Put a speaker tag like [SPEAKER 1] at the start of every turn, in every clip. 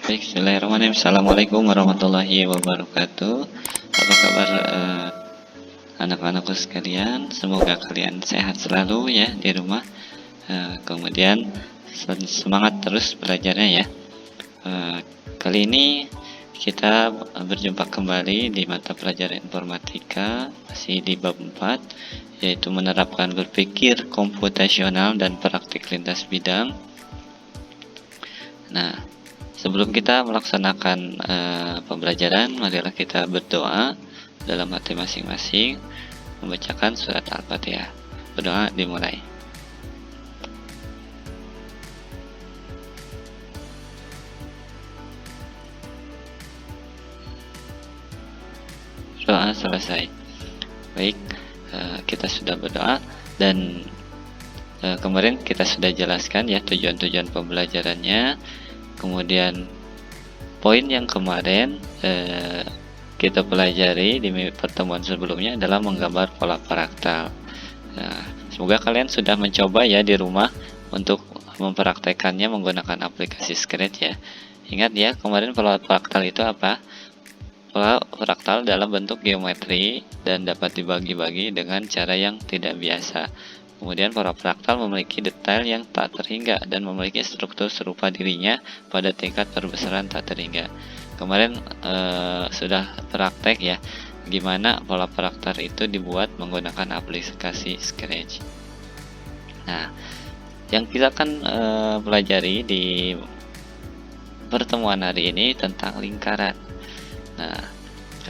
[SPEAKER 1] Baik, bismillahirrahmanirrahim. Assalamualaikum warahmatullahi wabarakatuh. Apa kabar anak-anakku sekalian? Semoga kalian sehat selalu ya di rumah. Kemudian semangat terus belajarnya ya. Kali ini kita berjumpa kembali di mata pelajaran informatika, masih di bab 4, yaitu menerapkan berpikir komputasional dan praktik lintas bidang. Nah, sebelum kita melaksanakan pembelajaran, marilah kita berdoa dalam hati masing-masing, membacakan surat Al-Fatihah. Berdoa dimulai. Doa selesai. Baik, kita sudah berdoa dan kemarin kita sudah jelaskan ya tujuan-tujuan pembelajarannya. Kemudian poin yang kemarin kita pelajari di pertemuan sebelumnya adalah menggambar pola fraktal. Nah, semoga kalian sudah mencoba ya di rumah untuk mempraktekannya menggunakan aplikasi Scratch ya. Ingat ya, kemarin pola fraktal itu apa? Pola fraktal dalam bentuk geometri dan dapat dibagi-bagi dengan cara yang tidak biasa. Kemudian pola fraktal memiliki detail yang tak terhingga dan memiliki struktur serupa dirinya pada tingkat perbesaran tak terhingga. Kemarin sudah praktek ya, gimana pola fraktal itu dibuat menggunakan aplikasi Scratch. Nah, yang kita akan pelajari di pertemuan hari ini tentang lingkaran. Nah,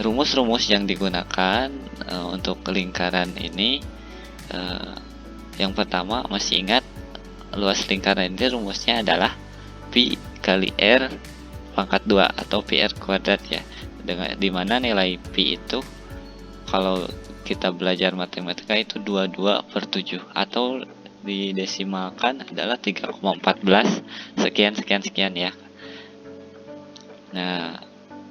[SPEAKER 1] rumus-rumus yang digunakan untuk lingkaran ini, yang pertama masih ingat luas lingkaran ini rumusnya adalah pi kali r pangkat 2 atau pi r kuadrat ya. Dengan dimana nilai pi itu kalau kita belajar matematika itu 22/7 atau didesimalkan adalah 3,14 sekian ya. Nah,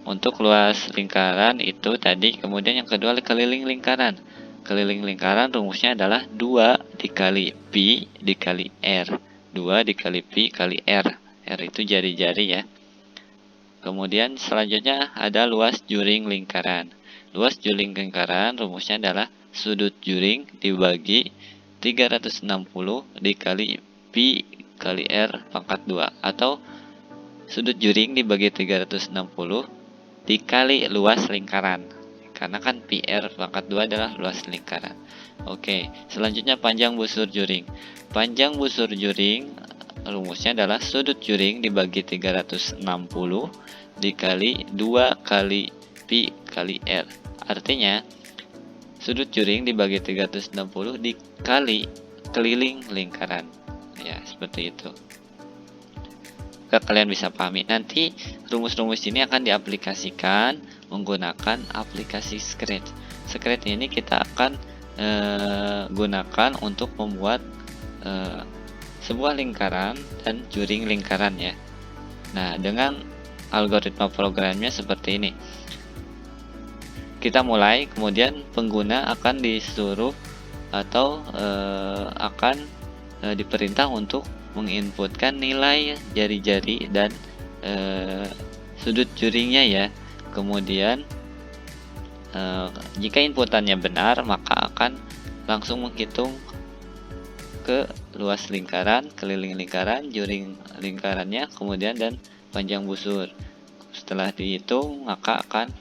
[SPEAKER 1] untuk luas lingkaran itu tadi, kemudian yang kedua keliling lingkaran. Keliling lingkaran rumusnya adalah 2 dikali pi dikali r. 2 dikali pi kali r. R itu jari-jari ya. Kemudian selanjutnya ada luas juring lingkaran. Luas juring lingkaran rumusnya adalah sudut juring dibagi 360 dikali pi kali r pangkat 2 atau sudut juring dibagi 360 dikali luas lingkaran, karena kan pi r pangkat 2 adalah luas lingkaran. Oke, selanjutnya panjang busur juring. Panjang busur juring rumusnya adalah sudut juring dibagi 360 dikali 2 kali pi kali r. Artinya sudut juring dibagi 360 dikali keliling lingkaran. Ya, seperti itu. Kalian bisa pahami. Nanti rumus-rumus ini akan diaplikasikan menggunakan aplikasi Scratch. Scratch ini kita akan gunakan untuk membuat sebuah lingkaran dan juring lingkaran ya. Nah, dengan algoritma programnya seperti ini. Kita mulai, kemudian pengguna akan disuruh atau akan diperintah untuk menginputkan nilai jari-jari dan sudut juringnya ya. Kemudian jika inputannya benar, maka akan langsung menghitung ke luas lingkaran, keliling lingkaran, juring lingkarannya, kemudian dan panjang busur. Setelah dihitung, maka akan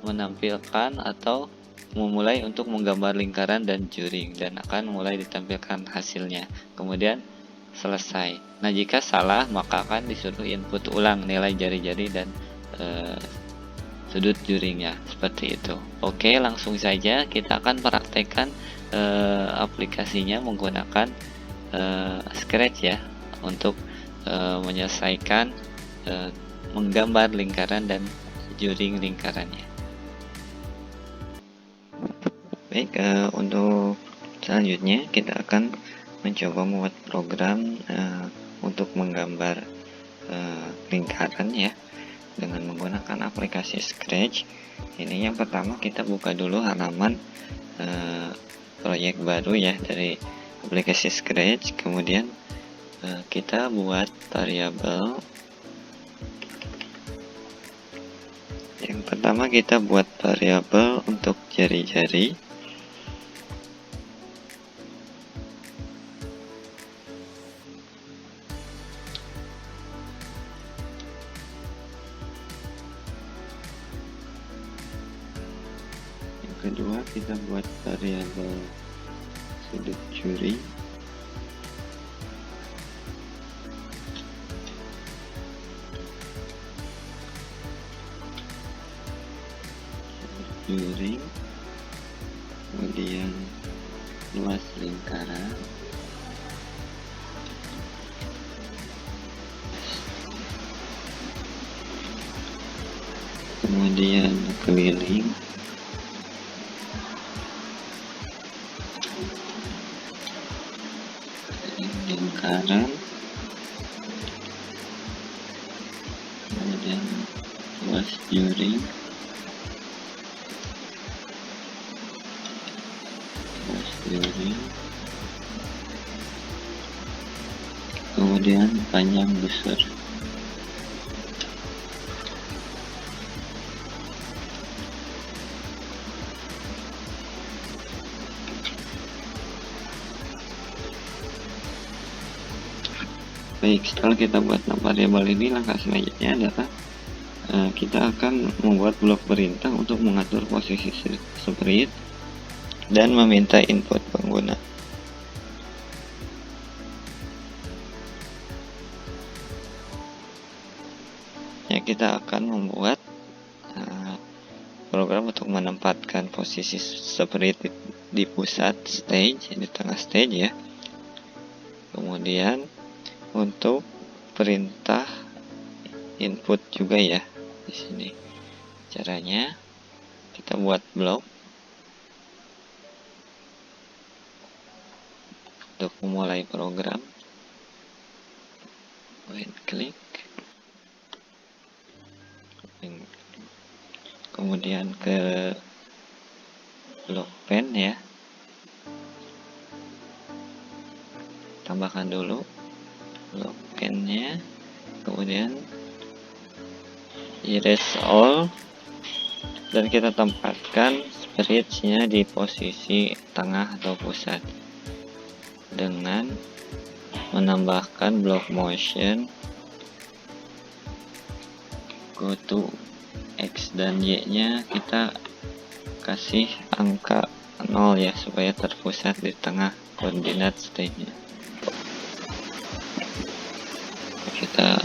[SPEAKER 1] menampilkan atau memulai untuk menggambar lingkaran dan juring dan akan mulai ditampilkan hasilnya. Kemudian selesai. Nah, jika salah maka akan disuruh input ulang nilai jari-jari dan sudut juringnya, seperti itu. Oke, langsung saja kita akan praktekkan aplikasinya menggunakan Scratch ya, untuk menyelesaikan menggambar lingkaran dan juring lingkarannya. Baik, untuk selanjutnya kita akan mencoba membuat program untuk menggambar lingkaran ya dengan menggunakan aplikasi Scratch. Ini yang pertama kita buka dulu halaman proyek baru ya dari aplikasi Scratch. Kemudian kita buat variabel Pertama kita buat variabel untuk jari-jari. Yang kedua kita buat variabel sudut juri. Juri, kemudian luas lingkaran, kemudian keliling, lingkaran, kemudian luas juri, kemudian panjang busur. Baik, setelah kita buat variabel ini, langkah selanjutnya adalah kita akan membuat blok perintah untuk mengatur posisi sprite dan meminta input pengguna. Ya, kita akan membuat program untuk menempatkan posisi sprite di pusat stage, di tengah stage ya. Kemudian untuk perintah input juga ya. Di sini caranya kita buat blok untuk memulai program. Right click, kemudian ke blok pen ya, tambahkan dulu blok pennya, kemudian erase all, dan kita tempatkan sprite-nya di posisi tengah atau pusat dengan menambahkan block motion, go to X dan Y nya kita kasih angka 0 ya, supaya terpusat di tengah koordinat stage nya. Kita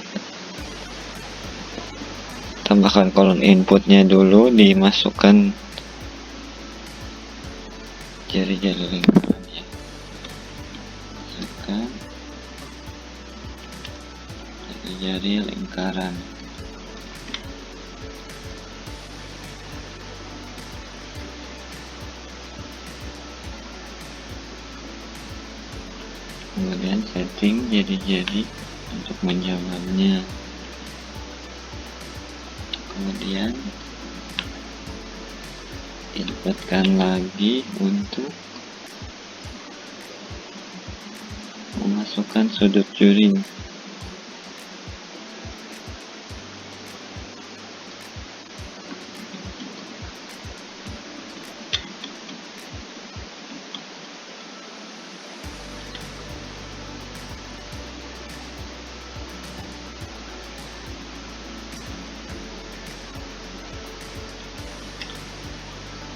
[SPEAKER 1] tambahkan kolom inputnya dulu, dimasukkan jari-jari lingkaran ya, masukkan jari-jari lingkaran. Kemudian setting jari-jari untuk menjawabnya. Kemudian inputkan lagi untuk memasukkan sudut juri.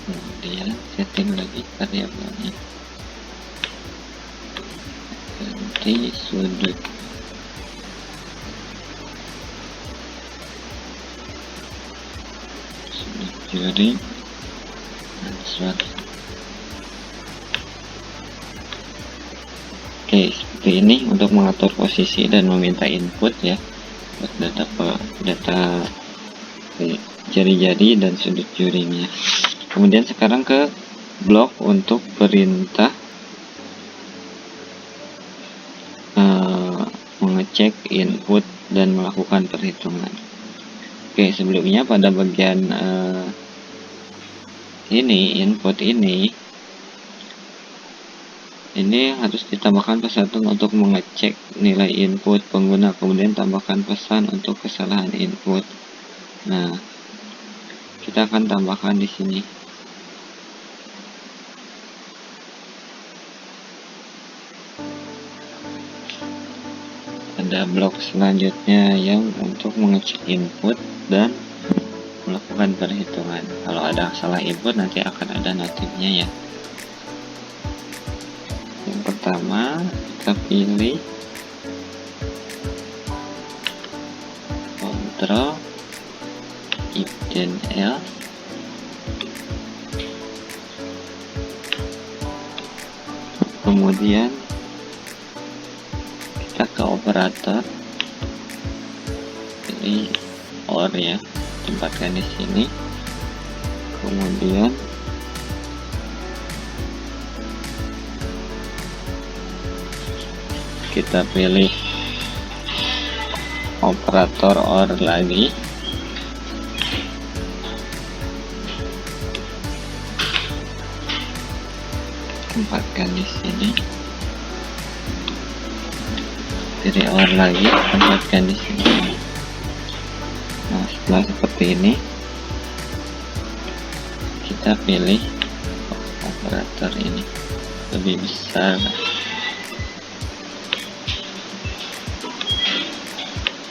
[SPEAKER 1] Kemudian setting lagi variabelnya, ganti sudut juri dan slot. Oke, seperti ini untuk mengatur posisi dan meminta input ya, buat data jari-jari dan sudut jurinya. Kemudian sekarang ke blok untuk perintah mengecek input dan melakukan perhitungan. Oke, sebelumnya pada bagian input ini harus ditambahkan pesan untuk mengecek nilai input pengguna, kemudian tambahkan pesan untuk kesalahan input. Nah, kita akan tambahkan di sini. Ada blok selanjutnya yang untuk mengecek input dan melakukan perhitungan. Kalau ada salah input nanti akan ada notifnya ya. Yang pertama kita pilih control if then else, kemudian kita ke operator, pilih OR ya, tempatkan di sini, kemudian kita pilih operator OR lagi, tempatkan di sini, pilih OR lagi, tempatkan di sini. Nah, setelah seperti ini kita pilih operator ini lebih besar,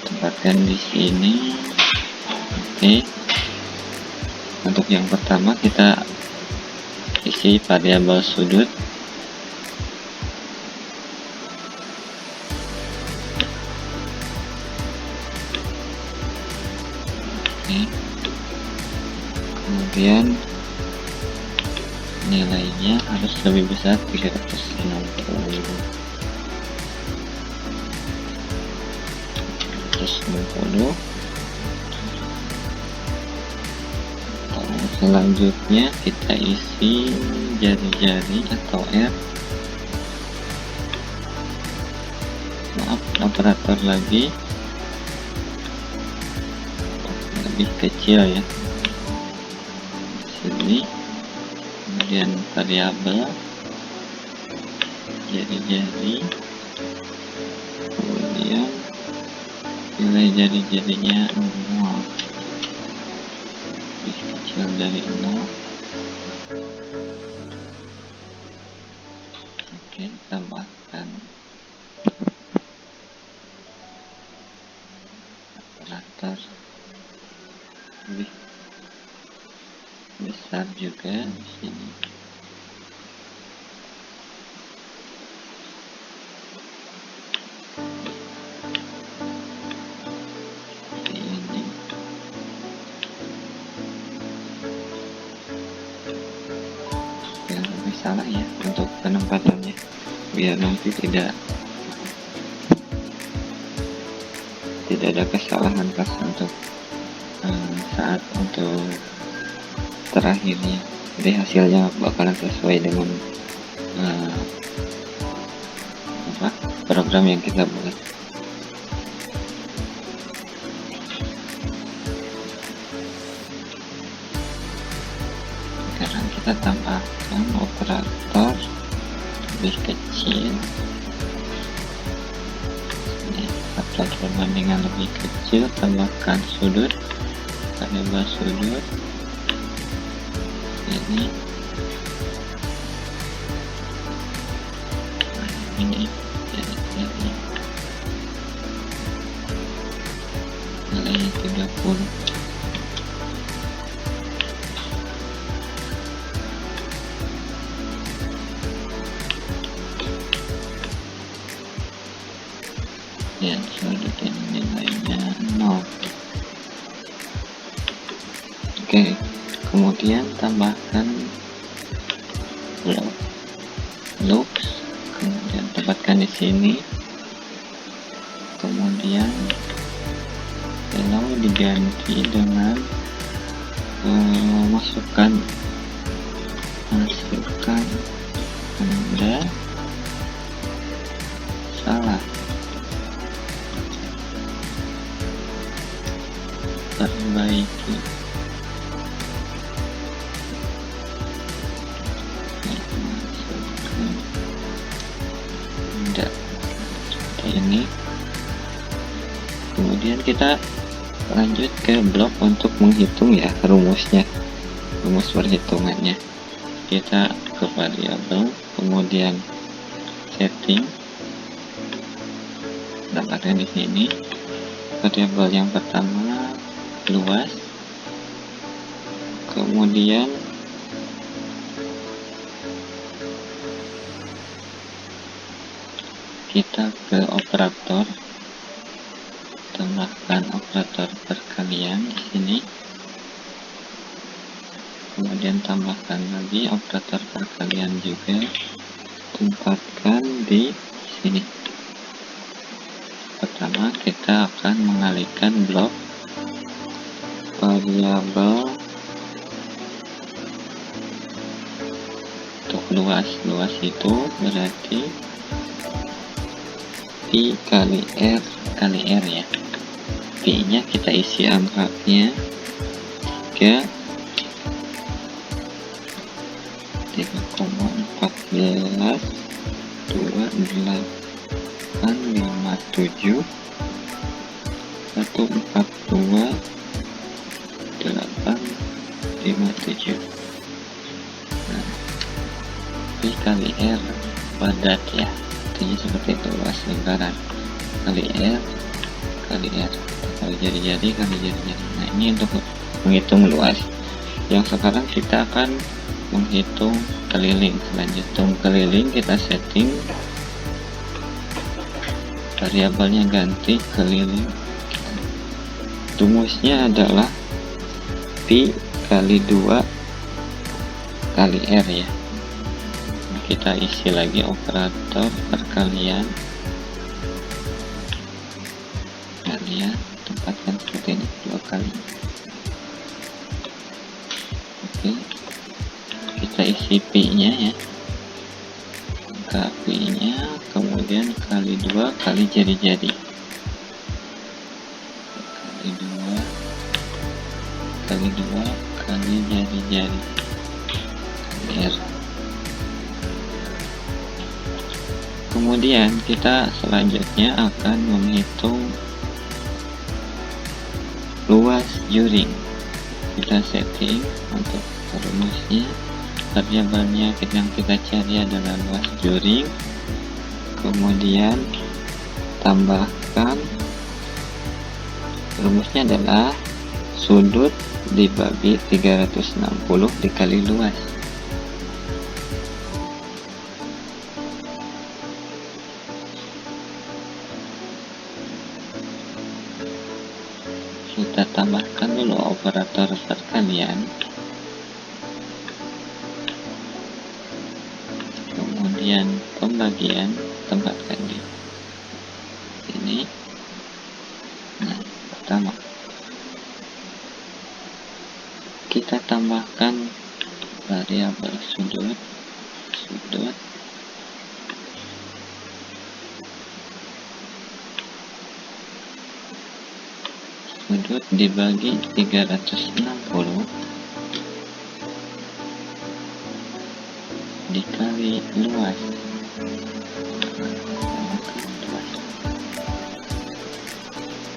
[SPEAKER 1] tempatkan di sini. Oke, untuk yang pertama kita isi variabel sudut. Oke, kemudian nilainya harus lebih besar, 360. Selanjutnya kita isi jari-jari atau R, maaf, operator lagi lebih kecil ya, sini, kemudian variabel jari-jari, kemudian nilai jari-jarinya 0, lebih kecil dari 0. Oke, tambahkan operator lebih besar juga di sini. Salah ya untuk penempatannya, biar nanti tidak ada kesalahan pas untuk saat untuk terakhirnya. Jadi hasilnya bakalan sesuai dengan program yang kita buat. Sekarang kita tambahkan operator lebih kecil. Ini aplat perbandingan lebih kecil, tambahkan sudut, variabel sudut ini. Ini jadi nilainya 30. Dan sudut ini nilainya 0. Oke, kemudian tambahkan loops, kemudian tempatkan di sini, kemudian kalau diganti dengan masukkan Anda salah, perbaiki. Tidak seperti ini. Kemudian kita lanjut ke blok untuk menghitung ya rumusnya, rumus perhitungannya. Kita ke variabel, kemudian setting, dapatkan di sini variabel yang pertama luas, kemudian kita ke operator, tambahkan operator perkalian di sini, kemudian tambahkan lagi operator perkalian juga, tempatkan di sini. Pertama kita akan mengalihkan blok variabel untuk luas. Luas itu berarti pi kali r kali r ya. Pi nya kita isi angkanya 3,142857 142,857. Nah, pi kali r padat ya, artinya seperti itu, luas lingkaran kali r kali r kali jari-jari kali jari-jari. Nah, ini untuk menghitung luas. Yang sekarang kita akan menghitung keliling. Selanjutnya keliling kita setting variabelnya, ganti keliling. Rumusnya adalah pi kali 2 kali r ya. Kita isi lagi operator perkalian, kalian tempatkan seperti ini 2 kali. Oke, kita isi pi nya ya, angka pi nya, kemudian kali 2 kali jari-jari, kali 2 kali jari-jari r. Kemudian kita selanjutnya akan menghitung luas juring. Kita setting untuk rumusnya, variabelnya yang kita cari adalah luas juring, kemudian tambahkan rumusnya adalah sudut dibagi 360 dikali luas. Kita tambahkan dulu operator perkalian, kemudian pembagian tempatkan di sini. Nah, pertama kita tambahkan variabel sudut dibagi 360 dikali luas.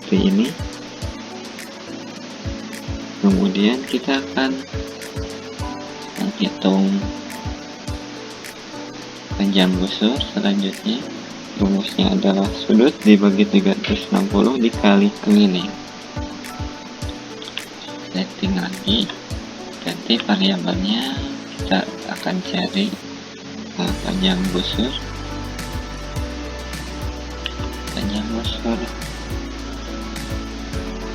[SPEAKER 1] Seperti ini. Kemudian kita akan menghitung panjang busur. Selanjutnya rumusnya adalah sudut dibagi 360 dikali keliling. Setting lagi, ganti variabelnya, kita akan cari panjang busur.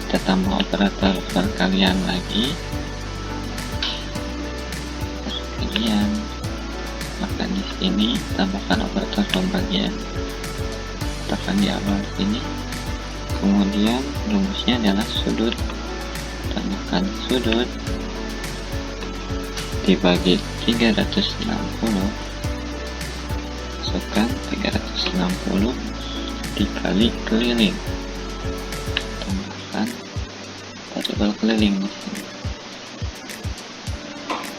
[SPEAKER 1] Kita tambah operator perkalian lagi, perkalian, maka di sini tambahkan operator pembagian, tekan di awal sini. Kemudian rumusnya adalah sudut, tambahkan sudut dibagi 360, masukkan 360 dikali keliling, tambahkan variabel keliling di sini.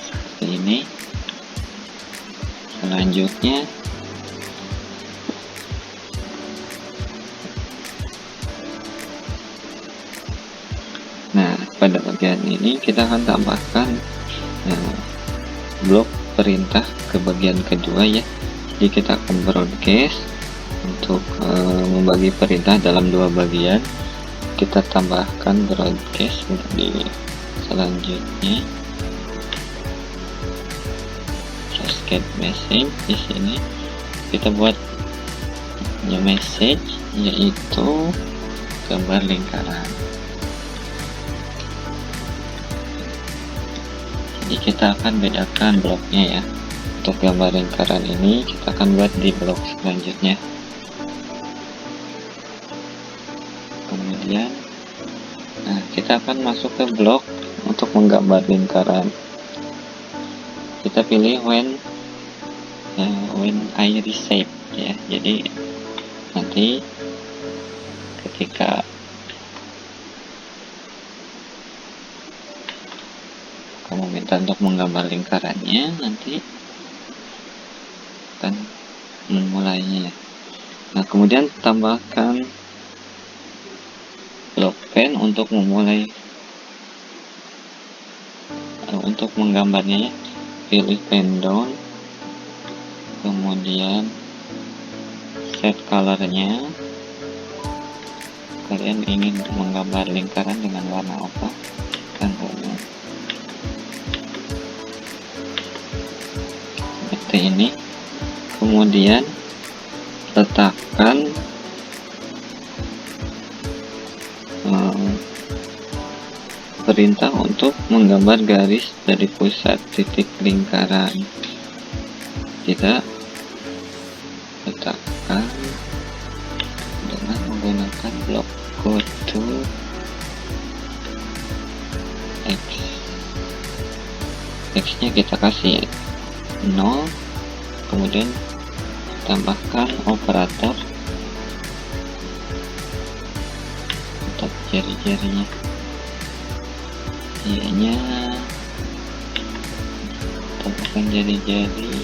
[SPEAKER 1] Seperti ini. Selanjutnya bagian ini kita akan tambahkan blok perintah ke bagian kedua ya. Jadi kita akan broadcast untuk membagi perintah dalam dua bagian. Kita tambahkan broadcast di selanjutnya. Cascade message di sini kita buat new message, yaitu gambar lingkaran. Jadi kita akan bedakan bloknya ya. Untuk gambar lingkaran ini kita akan buat di blok selanjutnya. Kemudian kita akan masuk ke blok untuk menggambar lingkaran. Kita pilih when I reshape ya. Jadi nanti ketika kamu minta untuk menggambar lingkarannya, nanti akan memulainya. Nah, kemudian tambahkan blok pen untuk memulai untuk menggambarnya. Pilih pen down, kemudian set colornya. Kalian ingin menggambar lingkaran dengan warna apa? Kan ungu seperti ini. Kemudian letakkan perintah untuk menggambar garis dari pusat titik lingkaran. Kita letakkan dengan menggunakan blok go to X. X nya kita kasih 0, kemudian tambahkan operator untuk jari-jarinya. Y-nya tambahkan jari-jari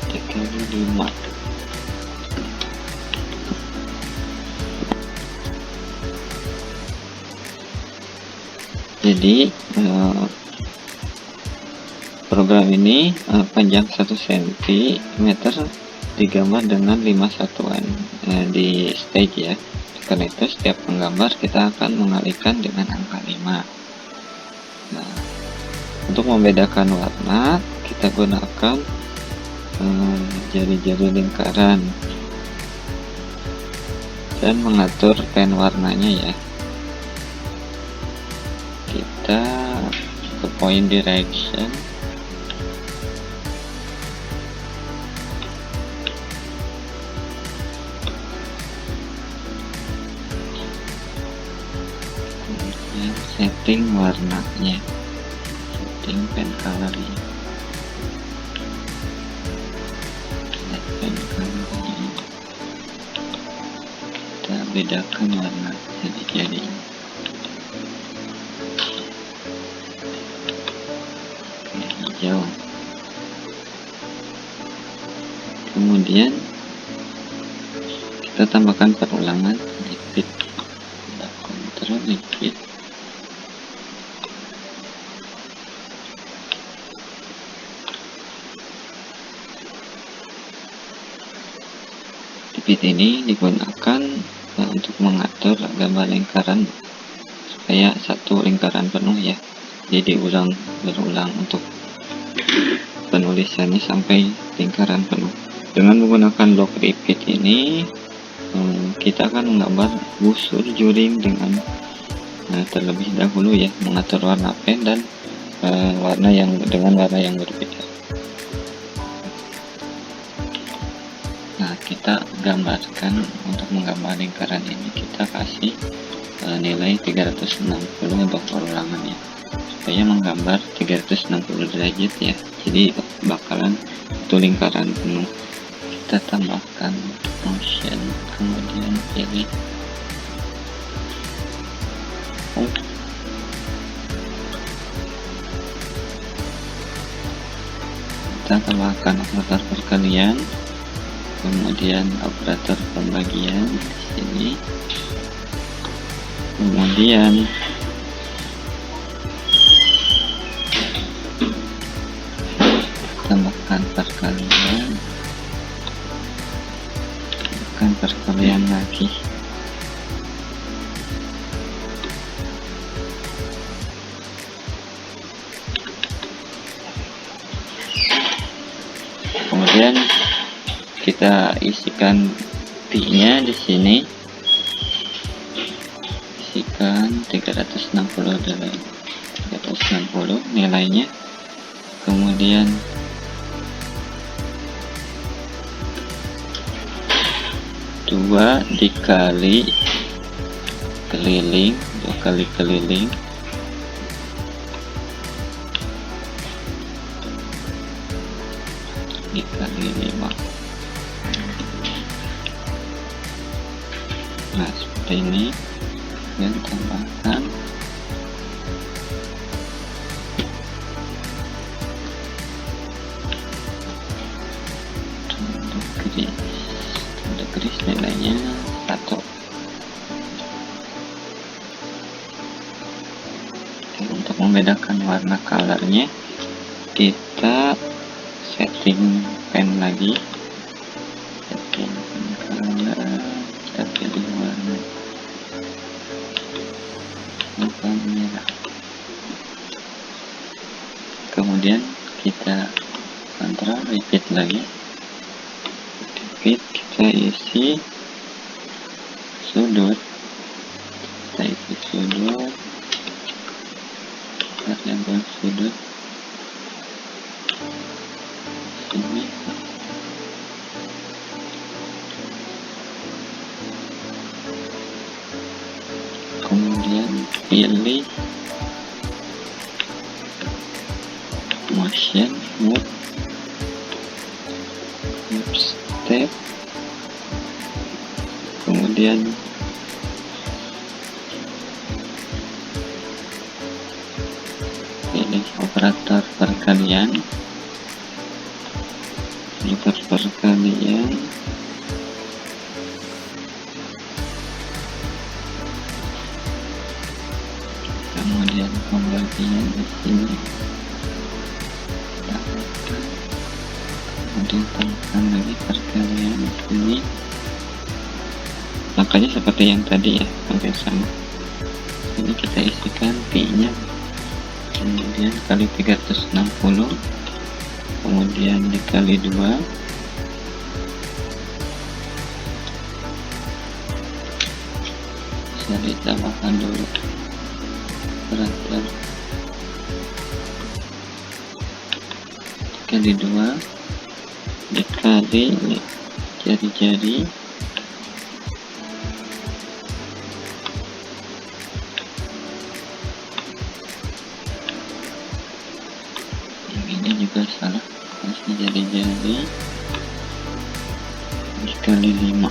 [SPEAKER 1] 35. Jadi program ini panjang 1 cm digambar dengan 5 satuan di stage ya. Karena itu setiap penggambar kita akan mengalihkan dengan angka 5. Nah, untuk membedakan warna kita gunakan jari-jari lingkaran dan mengatur pen warnanya ya. Kita ke point direction, kemudian setting warnanya, setting pen colornya, kita bedakan warna jadi hijau. Kemudian kita tambahkan perulangan repeat, Ctrl repeat. Repeat ini digunakan untuk mengatur gambar lingkaran supaya satu lingkaran penuh ya. Jadi berulang untuk penulisannya sampai lingkaran penuh. Dengan menggunakan blok repeat ini kita akan menggambar busur juring dengan terlebih dahulu ya, mengatur warna pen dan warna yang berbeda. Nah, kita gambarkan untuk menggambar lingkaran ini kita kasih nilai 360 untuk perulangannya supaya menggambar 360 derajat ya. Jadi bakalan itu lingkaran penuh. Kita tambahkan motion, kemudian pilih kita tambahkan operator perkalian, kemudian operator pembagian di sini, kemudian tambahkan perkalian lagi. Kemudian kita isikan pi-nya di sini, isikan 360 nilainya. Kemudian dua dikali keliling, 2 kali keliling dikali 5. Nah, seperti ini. Dan tambahkan tanda garis nilainya 1. Untuk membedakan warna colornya, kita setting pen lagi, setting pen color, kita pilih warna merah. Kemudian kita kontrol repeat lagi, kita isi sudut, variabel sudut sini. Kemudian pilih motion move step, kemudian pilih operator perkalian, kemudian pembagian di sini, kemudian tambahkan lagi perkalian di sini. Makanya seperti yang tadi ya, hampir sama. Ini kita isikan pi-nya, kemudian kali 360, kemudian dikali 2, bisa ditambahkan dulu operator dikali 2 dikali jari-jari, yang ini juga salah, masih jari-jari, dikali 5.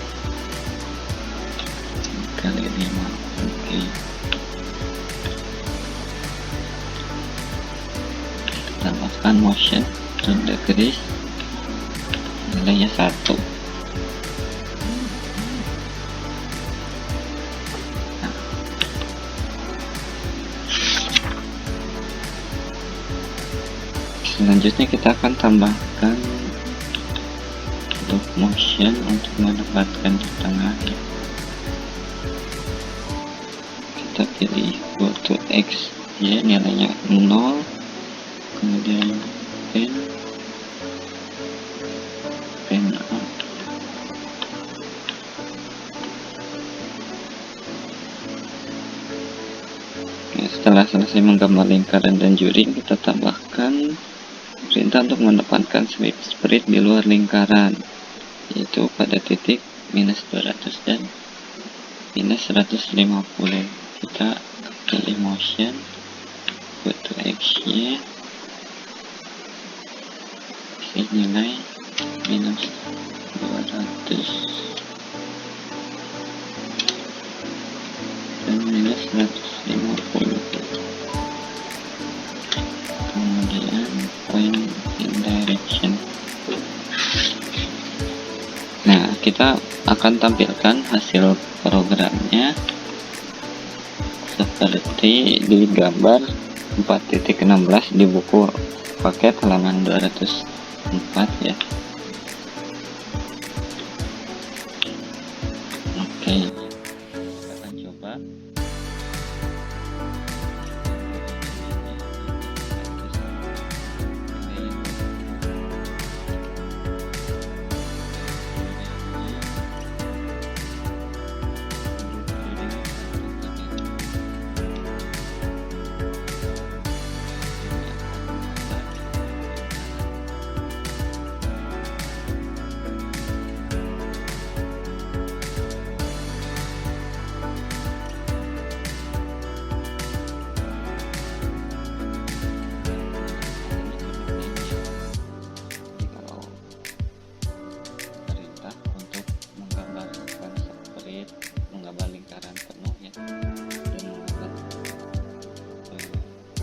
[SPEAKER 1] Oke. Tambahkan motion, tanda garis, nilainya 1. Selanjutnya kita akan tambahkan untuk motion untuk mendapatkan di tengah ya. Kita pilih go to X ya, nilainya 0, kemudian pen up, ya, setelah selesai menggambar lingkaran dan juring, kita tambahkan perintah untuk menempatkan sprite di luar lingkaran, yaitu pada titik minus 200 dan minus 150. Kita pilih motion, go to X ya, isi nilai minus 200 dan minus 150. Kemudian point in direction. Nah, kita akan tampilkan hasil programnya. seperti di gambar 4.16 di buku paket halaman 204 ya. Oke, kita akan coba. Menggambar lingkaran penuh ya, dan menggambar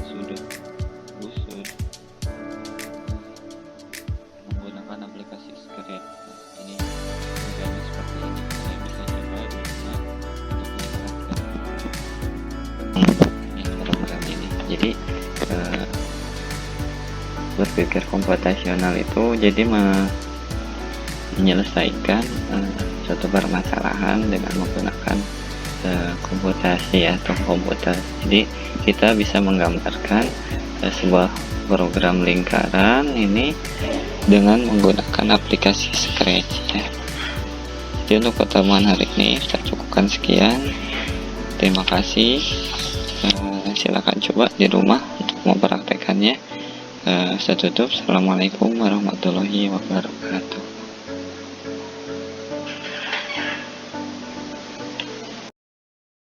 [SPEAKER 1] sudut busur menggunakan aplikasi Scratch. Ini programnya seperti ini. Kalian bisa coba di rumah untuk menerapkan program ini. Jadi berpikir komputasional itu jadi menyelesaikan suatu permasalahan dengan menggunakan komputasi atau komputer. Jadi kita bisa menggambarkan sebuah program lingkaran ini dengan menggunakan aplikasi Scratch ya. Jadi untuk pertemuan hari ini saya cukupkan sekian. Terima kasih. Silakan coba di rumah untuk mempraktekannya. Saya tutup. Assalamualaikum warahmatullahi wabarakatuh.